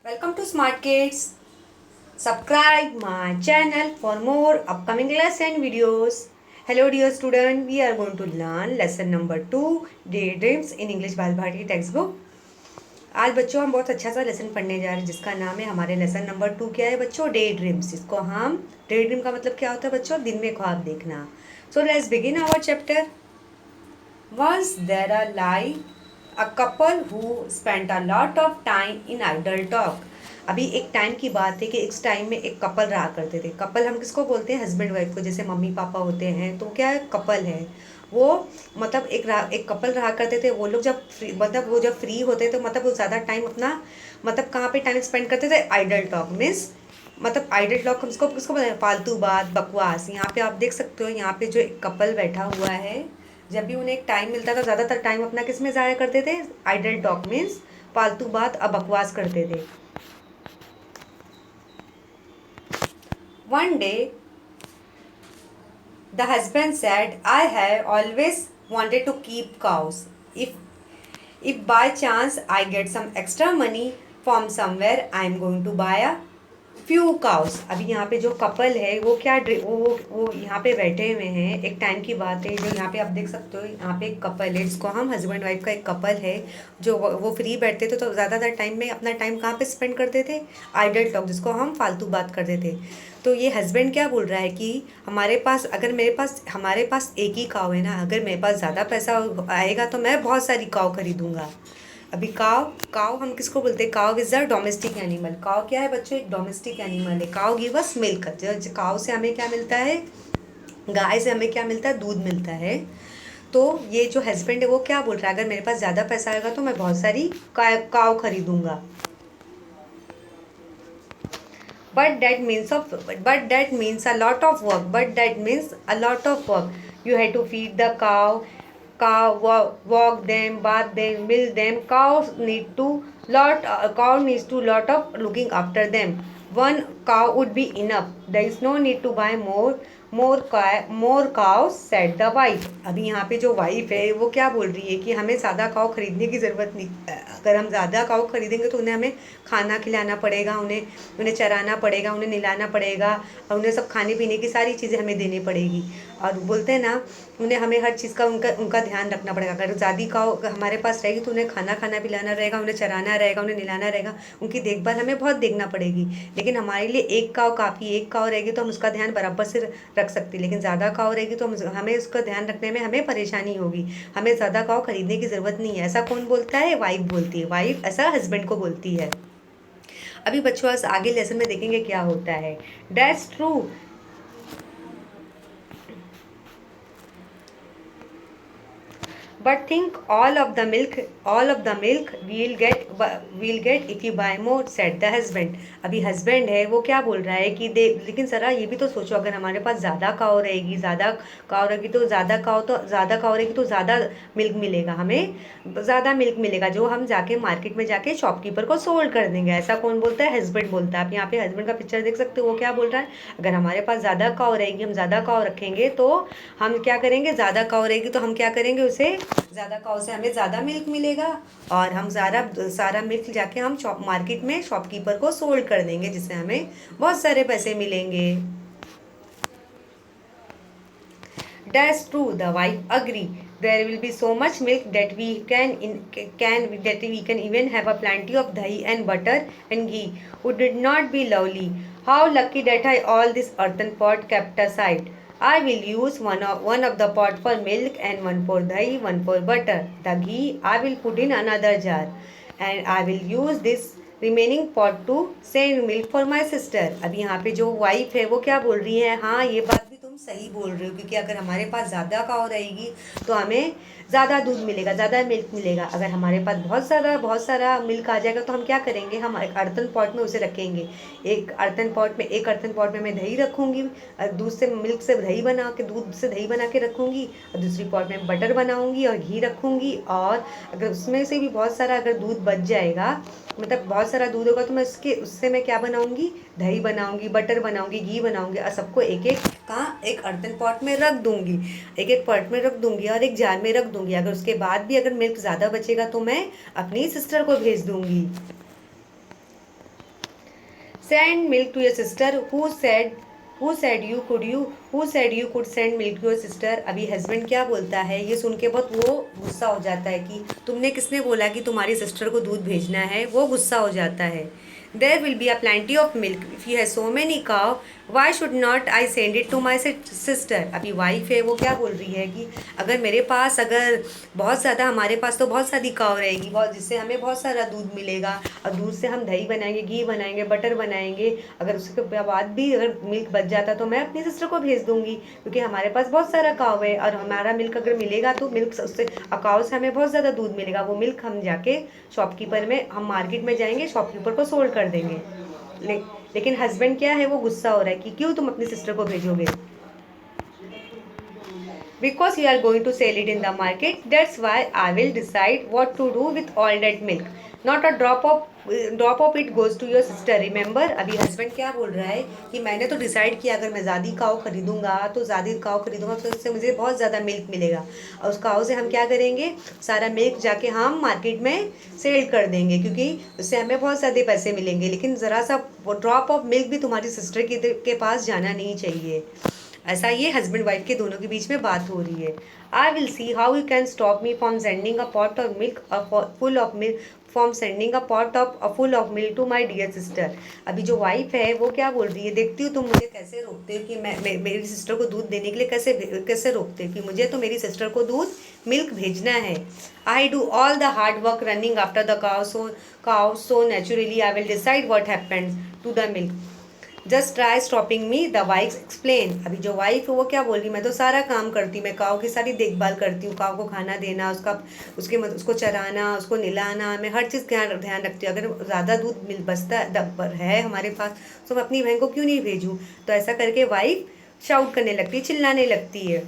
Welcome to Smart Kids. Subscribe my channel for more upcoming lesson videos. Hello dear student, we are going to learn lesson number 2 Daydreams in English बाल Bharti textbook. आज बच्चों हम बहुत अच्छा सा lesson पढ़ने जा रहे हैं जिसका नाम है हमारे लेसन नंबर 2 क्या है बच्चों डे ड्रीम्स इसको हम डे ड्रीम का मतलब क्या होता है बच्चों दिन में ख्वाब देखना. So let's begin our chapter. Once there are life a couple who spent a lot of time in idle talk. अभी एक टाइम की बात है कि इस टाइम में एक कपल रहा करते थे. कपल हम किसको बोलते हैं हस्बैंड वाइफ को. जैसे मम्मी पापा होते हैं तो क्या है कपल है वो. मतलब एक कपल रहा करते थे. वो लोग जब फ्री मतलब वो जब फ्री होते तो मतलब वो ज़्यादा टाइम अपना मतलब कहाँ पे टाइम स्पेंड करते थे. आइडल टॉक मीन्स मतलब आइडल टॉक किसको किसको बोलते हैं फालतू बात बकवास. यहाँ पे आप देख सकते हो यहाँ पे जो एक कपल बैठा हुआ है जब भी उन्हें एक टाइम मिलता था ज़्यादातर टाइम अपना किस में ज़ाया करते थे. आइडल टॉक मीन्स फालतू बात अब बकवास करते थे. One day the husband said I have always wanted to keep cows. If by chance I get some extra money from somewhere I am going to buy a few cows. अभी यहाँ पे जो कपल है वो क्या वो यहाँ पे बैठे हुए हैं. एक टाइम की बात है जो यहाँ पे आप देख सकते हो यहाँ पे एक कपल है जिसको हम हस्बैंड वाइफ का एक कपल है जो वो फ्री बैठते थे तो ज़्यादातर टाइम में अपना टाइम कहाँ पे स्पेंड करते थे. आइडल टॉक जिसको हम फालतू बात करते थे. तो ये हस्बैंड क्या बोल रहा है कि हमारे पास एक ही काव है ना. अगर मेरे पास ज़्यादा पैसा आएगा तो मैं बहुत सारी काव खरीदूंगा. अभी काव काव हम किसको बोलते हैं. काव इज अ डोमेस्टिक एनिमल. काव क्या है बच्चों एक डोमेस्टिक एनिमल है. काव गिव अस मिल्क. काव से हमें क्या मिलता है गाय से हमें क्या मिलता है दूध मिलता है. तो ये जो हस्बैंड है वो क्या बोल रहा है अगर मेरे पास ज़्यादा पैसा आएगा तो मैं बहुत सारी काव खरीदूंगा. But that means a lot of work. But that means a lot of work. You have to feed the walk them, bath them, milk them. Cow needs to lot of looking after them. One cow would be enough. There is no need to buy more cows, said the wife. अभी यहाँ पे जो wife है वो क्या बोल रही है कि हमें ज़्यादा काव खरीदने की ज़रूरत नहीं. अगर हम ज़्यादा काव खरीदेंगे तो उन्हें हमें खाना खिलाना पड़ेगा. उन्हें चराना पड़ेगा. उन्हें नहलाना पड़ेगा और उन्हें सब खाने पीने की सारी चीज़ें हमें देनी पड़ेगी. और बोलते हैं ना उन्हें हमें हर चीज़ का उनका ध्यान रखना पड़ेगा. अगर ज़्यादा काव हमारे पास रहेगी तो उन्हें खाना पिलाना रहेगा. उन्हें चराना रहेगा. उन्हें नहलाना रहेगा. उनकी देखभाल हमें बहुत देखना पड़ेगी. लेकिन हमारे लिए एक काव काफ़ी. एक काव रहेगी तो हम उसका ध्यान बराबर से रख सकते हैं. लेकिन ज़्यादा काव रहेगी तो हमें उसका ध्यान रखने में हमें परेशानी होगी. हमें ज़्यादा काव खरीदने की ज़रूरत नहीं है. ऐसा कौन बोलता है वाइफ बोलती है. वाइफ ऐसा हस्बैंड को बोलती है. अभी बच्चों आज आगे लेसन में देखेंगे क्या होता है. That's true. But think all of the milk we'll get if you buy more, said the husband. अभी हस्बैंड है वो क्या बोल रहा है कि लेकिन सरा ये भी तो सोचो अगर हमारे पास ज़्यादा काव रहेगी तो ज़्यादा काव रहेगी तो ज़्यादा मिल्क मिलेगा. हमें ज़्यादा मिल्क मिलेगा जो हम जाके मार्केट में जाके शॉपकीपर को सोल्ड कर देंगे. ऐसा कौन बोलता है हस्बैंड बोलता है. आप यहाँ पे हस्बैंड का पिक्चर देख सकते हो. वो क्या बोल रहा है अगर हमारे पास ज़्यादा काव रहेगी हम ज़्यादा काव रखेंगे तो हम क्या करेंगे. ज़्यादा काव रहेगी तो हम क्या करेंगे उसे ज़्यादा काव से हमें ज़्यादा मिल्क मिलेगा और हम सारा मिल्क जाके हम मार्केट में शॉपकीपर को सोल्ड कर देंगे जिससे हमें बहुत सारे पैसे मिलेंगे. That's true, the wife agree. There will be so much milk that we can even have a plenty of dahi and butter and ghee. Would it not be lovely? How lucky that I all this earthen pot kept aside. I will use one of the pot for milk and one for dahi, one for butter. The ghee I will put in another jar, and I will use this remaining pot to send milk for my sister. अभी यहाँ पे जो wife है वो क्या बोल रही है हाँ ये बात भी तुम सही बोल रहे हो क्योंकि अगर हमारे पास ज़्यादा काव रहेगी तो हमें ज़्यादा दूध मिलेगा. ज़्यादा मिल्क मिलेगा. अगर हमारे पास बहुत सारा मिल्क आ जाएगा तो हम क्या करेंगे हम एक अर्तन पॉट में उसे रखेंगे. एक अर्तन पॉट में मैं दही रखूँगी. दूध से दही बना के रखूँगी और दूसरी पॉट में बटर बनाऊँगी और घी रखूँगी. और अगर उसमें से भी बहुत सारा अगर दूध बच जाएगा मतलब बहुत सारा दूध होगा तो मैं उससे मैं क्या बनाऊंगी दही बनाऊंगी बटर बनाऊंगी घी बनाऊंगी और सबको एक अर्तन पॉट में रख दूंगी. एक पॉट में रख दूंगी और एक जार में रख दूंगी. अगर उसके बाद भी अगर मिल्क ज़्यादा बचेगा तो मैं अपनी सिस्टर को भेज दूंगी. Send milk to your sister. Who said you could send milk to your sister? अभी हस्बैंड क्या बोलता है, ये सुन के बहुत वो गुस्सा हो जाता है कि तुमने किसने बोला कि तुम्हारी सिस्टर को दूध भेजना है, वो गुस्सा हो जाता है. There will be a plenty of milk. If he has so many cow, why should not I send it to my sister? अभी वाइफ है वो क्या बोल रही है कि अगर मेरे पास अगर बहुत ज़्यादा, हमारे पास तो बहुत सारी काव रहेगी, बहुत, जिससे हमें बहुत सारा दूध मिलेगा और दूध से हम दही बनाएंगे, घी बनाएंगे, बटर बनाएंगे. अगर उसके बाद भी अगर मिल्क बच जाता तो मैं अपनी सिस्टर को भेज दूंगी, क्योंकि हमारे पास बहुत सारा काव है और हमारा मिल्क अगर मिलेगा तो मिल्क उससे काव से हमें बहुत ज़्यादा दूध मिलेगा. वो मिल्क हम जाके शॉपकीपर में, हम मार्केट में जाएंगे, शॉपकीपर को सोल्ड कर देंगे. ले, लेकिन हस्बैंड क्या है, वो गुस्सा हो रहा है कि क्यों तुम अपनी सिस्टर को भेजोगे. Because you are going to sell it in the market, that's why I will decide what to do with all that milk. Not a drop of it goes to your sister. Remember, अभी husband क्या बोल रहा है कि मैंने तो decide किया अगर मैं ज़्यादा काव खरीदूंगा तो उससे मुझे बहुत ज़्यादा मिल्क मिलेगा, और उस काव से हम क्या करेंगे, सारा मिल्क जाके हम मार्केट में सेल कर देंगे, क्योंकि उससे हमें बहुत ज़्यादा पैसे मिलेंगे. लेकिन ज़रा सा ड्रॉप ऑफ मिल्क भी तुम्हारी सिस्टर के पास जाना नहीं चाहिए. ऐसा ये हस्बैंड वाइफ के दोनों के बीच में बात हो रही है. I will see how you can stop me from sending a pot of milk full of milk from sending a pot of full of milk to my dear sister. अभी जो वाइफ है वो क्या बोल रही है, देखती हूँ तुम मुझे कैसे रोकते हो कि मैं मेरी सिस्टर को दूध देने के लिए कैसे रोकते हो कि मुझे तो मेरी सिस्टर को दूध मिल्क भेजना है. I do all the hard work running after the cow so naturally I will decide what happens to the milk. Just try stopping me, the wife explain. अभी जो वाइफ है वो क्या बोल रही, मैं तो सारा काम करती हूँ, मैं काव की सारी देखभाल करती हूँ, काव को खाना देना, उसको चराना, उसको नहलाना, मैं हर चीज़ ध्यान रखती हूँ. अगर ज़्यादा दूध बचता है हमारे पास तो मैं अपनी बहन को क्यों नहीं भेजूँ. तो ऐसा करके वाइफ शाउट करने लगती है, चिल्लाने लगती है.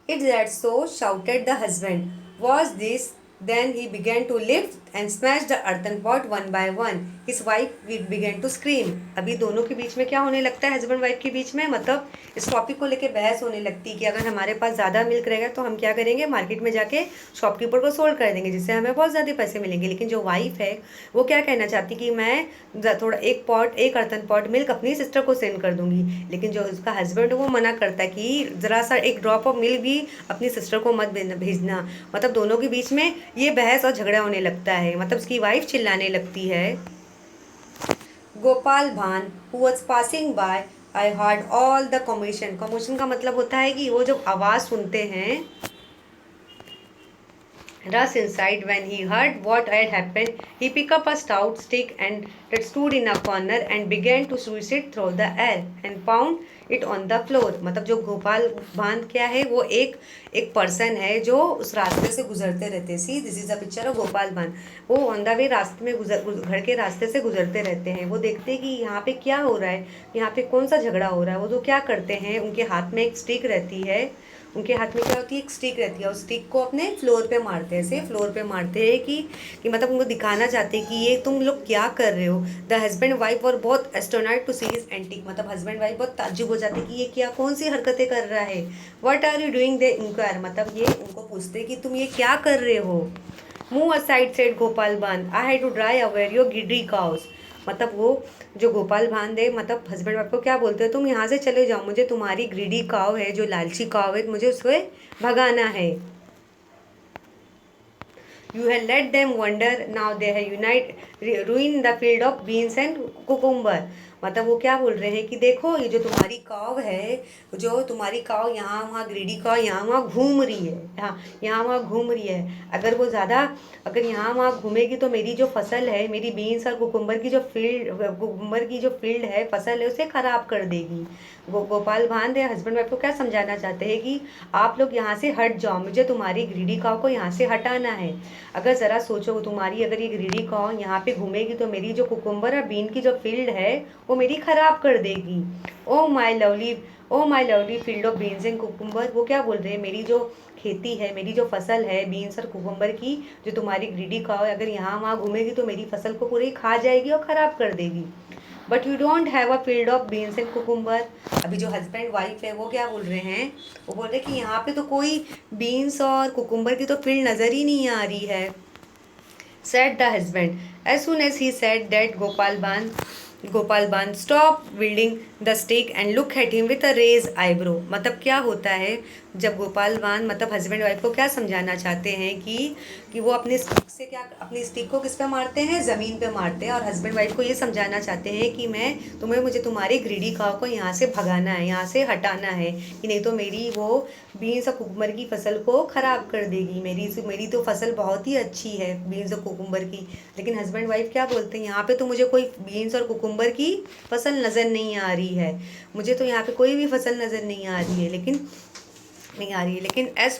It's that so, shouted the husband. Was this? Then he began to lift and smash the earthen pot one by one. His wife began to scream. अभी दोनों के बीच में क्या होने लगता है, हस्बैंड वाइफ के बीच में, मतलब इस टॉपिक को लेके बहस होने लगती है कि अगर हमारे पास ज़्यादा मिल्क रहेगा तो हम क्या करेंगे, मार्केट में जाके शॉपकीपर को सोल्ड कर देंगे, जिससे हमें बहुत ज़्यादा पैसे मिलेंगे. लेकिन जो वाइफ है वो क्या कहना चाहती कि मैं थोड़ा एक अर्तन पॉट मिल्क अपनी सिस्टर को सेंड कर दूंगी. लेकिन जो उसका हस्बैंड है वो मना करता है कि ज़रा सा एक ड्रॉप ऑफ मिल्क भी अपनी सिस्टर को मत भेजना. मतलब दोनों के बीच में ये बहस और झगड़ा होने लगता है. मतलब उसकी वाइफ चिल्लाने लगती है. गोपाल भान who was passing by I heard all the commotion. Commotion का मतलब होता है कि वो जब आवाज़ सुनते हैं, Rush inside. When he heard what had happened, he picked up a stout stick and that stood in a corner and began to swish it through the air and pound it on the floor. मतलब जो गोपाल भान क्या है, वो एक person है जो उस रास्ते से गुजरते रहते. See this is a picture of Gopal भान. वो ऑन द वे रास्ते में घर के रास्ते से गुजरते रहते हैं. वो देखते हैं कि यहाँ पे क्या हो रहा है, यहाँ पे कौन सा झगड़ा हो रहा है. वो जो क्या करते हैं, उनके हाथ में एक स्टिक रहती है. उनके हाथ में क्या होती है, एक स्टिक रहती है, और स्टिक को अपने फ्लोर पे मारते हैं, ऐसे फ्लोर पे मारते हैं कि मतलब उनको दिखाना चाहते हैं कि ये तुम लोग क्या कर रहे हो. द हस्बैंड वाइफ और बहुत एस्टोनाइट टू सी हिज एंटिक. मतलब हस्बैंड वाइफ बहुत ताज्जुब हो जाते हैं कि ये क्या, कौन सी हरकतें कर रहा है. What are you doing, they inquire. मतलब ये उनको पूछते हैं कि तुम ये क्या कर रहे हो. Move aside said Gopal Bhan, I had to drive away your giddy cows. मतलब वो जो गोपाल भान दे, मतलब हस्बैंड वाइफ को क्या बोलते हैं, तुम यहाँ से चले जाओ, मुझे तुम्हारी ग्रीडी काव है, जो लालची काव है, मुझे उसको भगाना है. You had let them wander, now they have ruined the field of beans and cucumber. मतलब वो क्या बोल रहे हैं कि देखो ये जो तुम्हारी काव है, जो तुम्हारी काव यहाँ वहाँ, ग्रीडी काव यहाँ वहाँ घूम रही है, यहाँ वहाँ घूम रही है. अगर यहाँ वहाँ घूमेगी तो मेरी जो फसल है, मेरी बीन्स और कुकुम्बर की जो फील्ड है, फसल है, उसे ख़राब कर देगी. गोपाल भान दे हस्बैंड वाइफ को क्या समझाना चाहते हैं कि आप लोग यहाँ से हट जाओ, मुझे तुम्हारी ग्रीडी काव को यहाँ से हटाना है. अगर ज़रा सोचो, तुम्हारी अगर ये ग्रीडी काव यहाँ पे घूमेगी तो मेरी जो कुकुम्बर और बीन की जो फील्ड है वो मेरी ख़राब कर देगी. Oh my lovely field of beans and cucumber. वो क्या बोल रहे हैं, मेरी जो खेती है, मेरी जो फसल है बीन्स और कुकुम्बर की, जो तुम्हारी ग्रीडी काव अगर यहाँ वहाँ घूमेगी तो मेरी फसल को पूरी खा जाएगी और ख़राब कर देगी. But you don't have a field of beans and cucumber. अभी जो हस्बैंड वाइफ है वो क्या बोल रहे हैं, वो बोल रहे हैं कि यहाँ पे तो कोई बीन्स और कुकुम्बर की तो फील्ड नज़र ही नहीं आ रही है. said the husband. As soon as he said that, Gopal Ban stop wielding the stick and look at him with a raised eyebrow. मतलब क्या होता है जब गोपाल बान मतलब हस्बैंड वाइफ को क्या समझाना चाहते हैं कि वो अपने स्टिक से क्या अपनी स्टिक को किस पे मारते हैं, ज़मीन पे मारते हैं, और हस्बैंड वाइफ को ये समझाना चाहते हैं कि मुझे तुम्हारी ग्रीडी काव को यहाँ से भगाना है, यहाँ से हटाना है, कि नहीं तो मेरी वो बीन्स और कुकुम्बर की फसल को ख़राब कर देगी। मेरी तो फसल बहुत ही अच्छी है बीन्स और कुकुम्बर की। लेकिन हस्बैंड वाइफ क्या बोलते हैं, यहाँ पे तो मुझे कोई बीन्स और कुकुम्बर की फसल नज़र नहीं आ रही है, मुझे तो यहाँ पे कोई भी फसल नज़र नहीं आ रही है। लेकिन as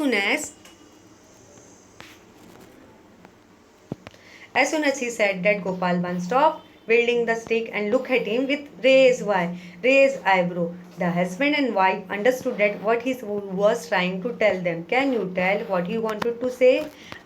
soon as he said that, Gopal Ban stopped wielding the stick and looked at him with raised eyebrow. The husband and wife understood that what he was trying to tell them. Can you tell what he wanted to say?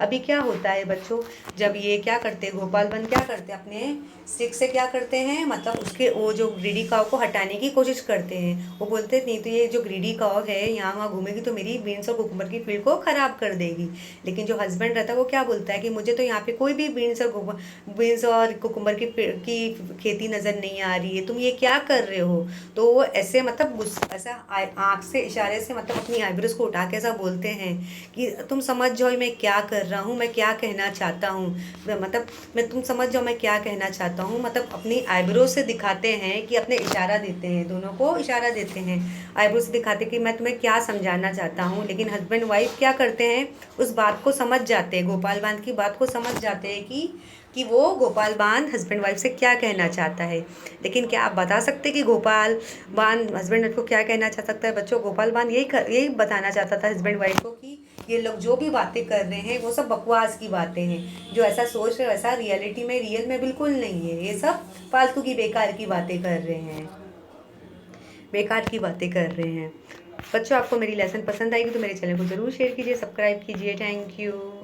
अभी क्या होता है बच्चों, जब ये क्या करते हैं, गोपाल बन क्या करते हैं, अपने स्टिक से क्या करते हैं, मतलब उसके वो जो ग्रीडी काव को हटाने की कोशिश करते हैं। वो बोलते नहीं तो ये जो ग्रीडी काव है यहाँ वहाँ घूमेगी तो मेरी बीन्स और कुकुम्बर की फील्ड को ख़राब कर देगी। लेकिन जो हस्बैंड रहता है वो क्या बोलता है कि मुझे तो यहाँ पे कोई भी बीन्स और कुकुम्बर की खेती नज़र नहीं आ रही है, तुम ये क्या कर रहे हो। तो वो ऐसे मतलब ऐसा आँख से इशारे से मतलब अपनी आईब्रोज को उठा के ऐसा बोलते हैं कि तुम समझ जाओ मैं क्या कर रहा हूँ, मैं क्या कहना चाहता हूँ, तुम समझ जाओ मैं क्या कहना चाहता हूँ। मतलब अपनी आईब्रो से दिखाते हैं कि अपने इशारा देते हैं, दोनों को इशारा देते हैं आईब्रो से दिखाते कि मैं तुम्हें क्या समझाना चाहता हूँ। लेकिन हस्बैंड वाइफ क्या करते हैं, उस बात को समझ जाते हैं, गोपाल बांध की बात को समझ जाते हैं कि वो गोपाल बांध हस्बैंड वाइफ से क्या कहना चाहता है। लेकिन क्या आप बता सकते कि गोपाल बांध हस्बैंड वाइफ को क्या कहना चाह सकता है बच्चों। गोपाल बांध यही बताना चाहता था हस्बैंड वाइफ को कि ये लोग जो भी बातें कर रहे हैं वो सब बकवास की बातें हैं, जो ऐसा सोच रहे वैसा रियल में बिल्कुल नहीं है, ये सब फालतू की बेकार की बातें कर रहे हैं, बच्चों आपको मेरी लेसन पसंद आएगी तो मेरे चैनल को ज़रूर शेयर कीजिए, सब्सक्राइब कीजिए। Thank you.